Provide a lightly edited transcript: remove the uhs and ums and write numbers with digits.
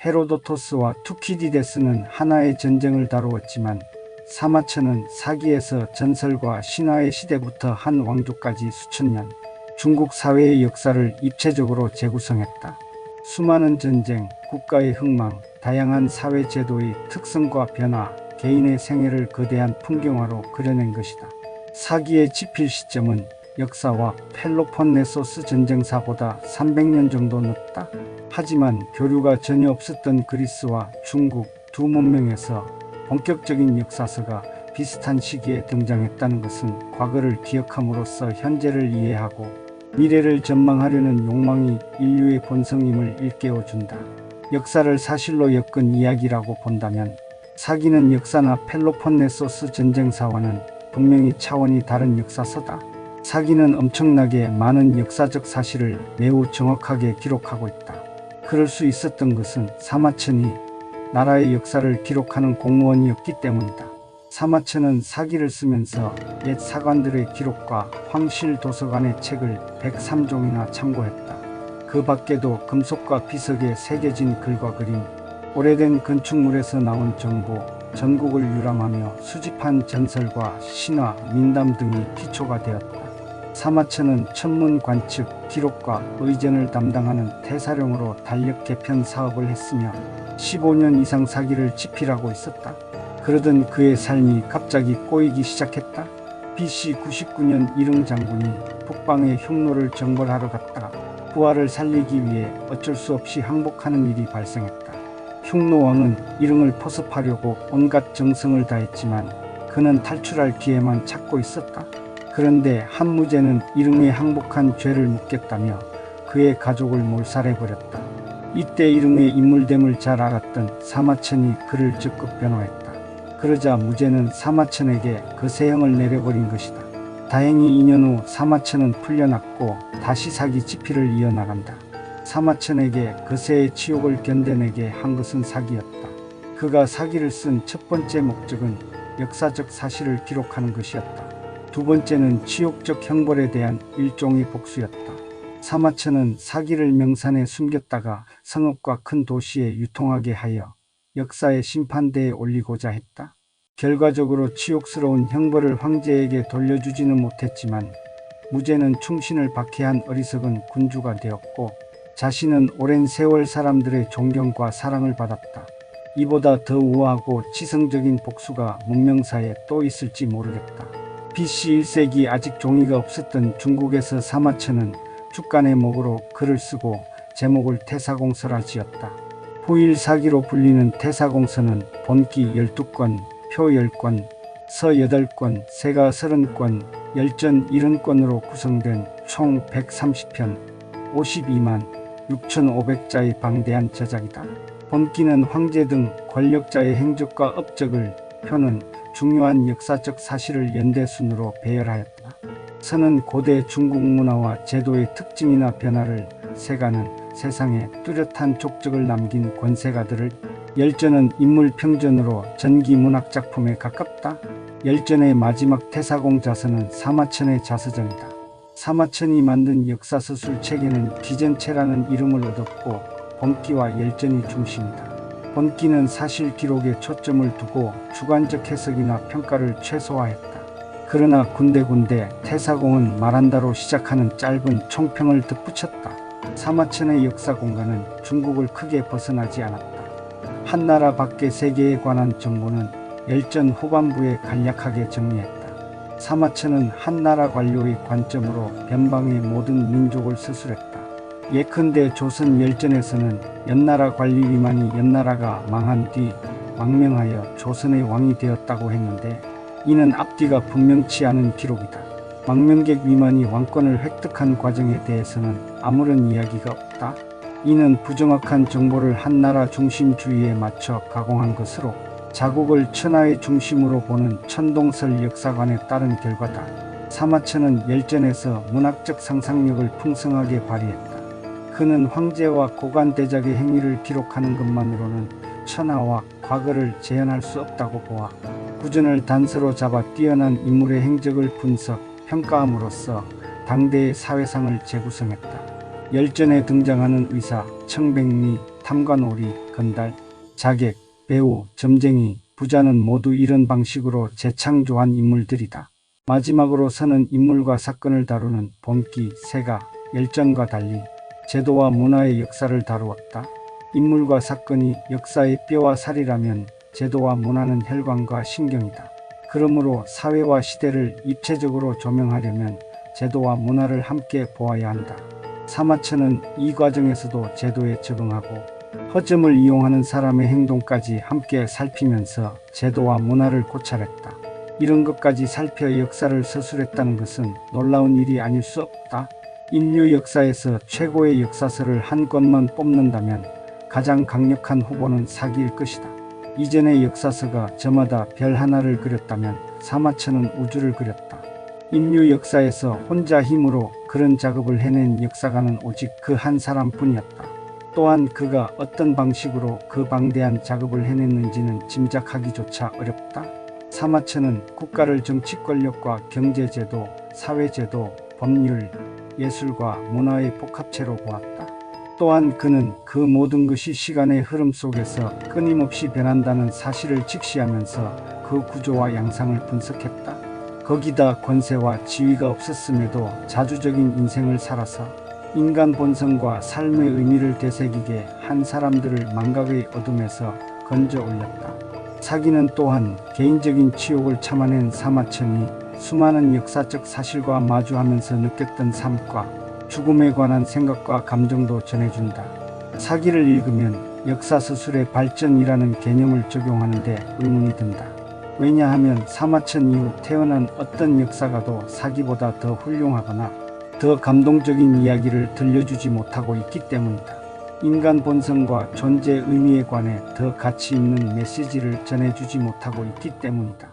헤로도토스와 투키디데스는 하나의 전쟁을 다루었지만 사마천은 사기에서 전설과 신화의 시대부터 한 왕조까지 수천 년 중국 사회의 역사를 입체적으로 재구성했다. 수많은 전쟁, 국가의 흥망, 다양한 사회 제도의 특성과 변화, 개인의 생애를 거대한 풍경화로 그려낸 것이다. 사기의 집필 시점은 역사와 펠로폰네소스 전쟁사보다 300년 정도 늦다. 하지만 교류가 전혀 없었던 그리스와 중국 두 문명에서 본격적인 역사서가 비슷한 시기에 등장했다는 것은 과거를 기억함으로써 현재를 이해하고 미래를 전망하려는 욕망이 인류의 본성임을 일깨워준다. 역사를 사실로 엮은 이야기라고 본다면 사기는 역사나 펠로폰네소스 전쟁사와는 분명히 차원이 다른 역사서다. 사기는 엄청나게 많은 역사적 사실을 매우 정확하게 기록하고 있다. 그럴 수 있었던 것은 사마천이 나라의 역사를 기록하는 공무원이었기 때문이다. 사마천은 사기를 쓰면서 옛 사관들의 기록과 황실 도서관의 책을 103종이나 참고했다. 그 밖에도 금속과 비석에 새겨진 글과 그림, 오래된 건축물에서 나온 정보, 전국을 유람하며 수집한 전설과 신화, 민담 등이 기초가 되었다. 사마천은 천문 관측, 기록과 의전을 담당하는 태사령으로 달력 개편 사업을 했으며 15년 이상 사기를 집필하고 있었다. 그러던 그의 삶이 갑자기 꼬이기 시작했다. BC 99년 이릉 장군이 북방의 흉노를 정벌하러 갔다가 부하를 살리기 위해 어쩔 수 없이 항복하는 일이 발생했다. 흉노 왕은 이릉을 포섭하려고 온갖 정성을 다했지만 그는 탈출할 기회만 찾고 있었다. 그런데 한무제는 이릉에 항복한 죄를 묻겠다며 그의 가족을 몰살해버렸다. 이때 이릉의 인물됨을 잘 알았던 사마천이 그를 적극 변호했다. 그러자 무제는 사마천에게 거세형을 내려버린 것이다. 다행히 2년 후 사마천은 풀려났고 다시 사기 집필을 이어나간다. 사마천에게 거세의 치욕을 견뎌내게 한 것은 사기였다. 그가 사기를 쓴 첫 번째 목적은 역사적 사실을 기록하는 것이었다. 두 번째는 치욕적 형벌에 대한 일종의 복수였다. 사마천은 사기를 명산에 숨겼다가 성읍과 큰 도시에 유통하게 하여 역사의 심판대에 올리고자 했다. 결과적으로 치욕스러운 형벌을 황제에게 돌려주지는 못했지만 무제는 충신을 박해한 어리석은 군주가 되었고 자신은 오랜 세월 사람들의 존경과 사랑을 받았다. 이보다 더 우아하고 치성적인 복수가 문명사에 또 있을지 모르겠다. BC 1세기 아직 종이가 없었던 중국에서 사마천은 축간의 목으로 글을 쓰고 제목을 태사공서라 지었다. 후일사기로 불리는 태사공서는 본기 12권, 표 10권, 서 8권, 세가 30권, 열전 70권으로 구성된 총 130편, 52만 6,500자의 방대한 저작이다. 본기는 황제 등 권력자의 행적과 업적을, 표는 중요한 역사적 사실을 연대순으로 배열하였다. 서는 고대 중국 문화와 제도의 특징이나 변화를, 세가는 세상에 뚜렷한 족적을 남긴 권세가들을, 열전은 인물평전으로 전기 문학작품에 가깝다. 열전의 마지막 태사공자서는 사마천의 자서전이다. 사마천이 만든 역사서술 체계는 기전체라는 이름을 얻었고 본기와 열전이 중심이다. 본기는 사실 기록에 초점을 두고 주관적 해석이나 평가를 최소화했다. 그러나 군데군데 태사공은 말한다로 시작하는 짧은 총평을 덧붙였다. 사마천의 역사 공간은 중국을 크게 벗어나지 않았다. 한나라 밖의 세계에 관한 정보는 열전 후반부에 간략하게 정리했다. 사마천은 한나라 관료의 관점으로 변방의 모든 민족을 서술했다. 예컨대 조선 열전에서는 연나라 관리 위만이 연나라가 망한 뒤 망명하여 조선의 왕이 되었다고 했는데 이는 앞뒤가 분명치 않은 기록이다. 망명객 위만이 왕권을 획득한 과정에 대해서는 아무런 이야기가 없다. 이는 부정확한 정보를 한나라 중심주의에 맞춰 가공한 것으로 자국을 천하의 중심으로 보는 천동설 역사관에 따른 결과다. 사마천은 열전에서 문학적 상상력을 풍성하게 발휘했다. 그는 황제와 고관대작의 행위를 기록하는 것만으로는 천하와 과거를 재현할 수 없다고 보아 구전을 단서로 잡아 뛰어난 인물의 행적을 분석, 평가함으로써 당대의 사회상을 재구성했다. 열전에 등장하는 의사, 청백리, 탐관오리, 건달, 자객, 배우, 점쟁이, 부자는 모두 이런 방식으로 재창조한 인물들이다. 마지막으로 서는 인물과 사건을 다루는 본기, 세가, 열전과 달리 제도와 문화의 역사를 다루었다. 인물과 사건이 역사의 뼈와 살이라면 제도와 문화는 혈관과 신경이다. 그러므로 사회와 시대를 입체적으로 조명하려면 제도와 문화를 함께 보아야 한다. 사마천은 이 과정에서도 제도에 적응하고 허점을 이용하는 사람의 행동까지 함께 살피면서 제도와 문화를 고찰했다. 이런 것까지 살펴 역사를 서술했다는 것은 놀라운 일이 아닐 수 없다. 인류 역사에서 최고의 역사서를 한 권만 뽑는다면 가장 강력한 후보는 사기일 것이다. 이전의 역사서가 저마다 별 하나를 그렸다면 사마천은 우주를 그렸다. 인류 역사에서 혼자 힘으로 그런 작업을 해낸 역사가는 오직 그 한 사람뿐이었다. 또한 그가 어떤 방식으로 그 방대한 작업을 해냈는지는 짐작하기조차 어렵다. 사마천은 국가를 정치 권력과 경제제도, 사회제도, 법률, 예술과 문화의 복합체로 보았다. 또한 그는 그 모든 것이 시간의 흐름 속에서 끊임없이 변한다는 사실을 직시하면서 그 구조와 양상을 분석했다. 거기다 권세와 지위가 없었음에도 자주적인 인생을 살아서 인간 본성과 삶의 의미를 되새기게 한 사람들을 망각의 어둠에서 건져 올렸다. 사기는 또한 개인적인 치욕을 참아낸 사마천이 수많은 역사적 사실과 마주하면서 느꼈던 삶과 죽음에 관한 생각과 감정도 전해준다. 사기를 읽으면 역사서술의 발전이라는 개념을 적용하는데 의문이 든다. 왜냐하면 사마천 이후 태어난 어떤 역사가도 사기보다 더 훌륭하거나 더 감동적인 이야기를 들려주지 못하고 있기 때문이다. 인간 본성과 존재 의미에 관해 더 가치 있는 메시지를 전해주지 못하고 있기 때문이다.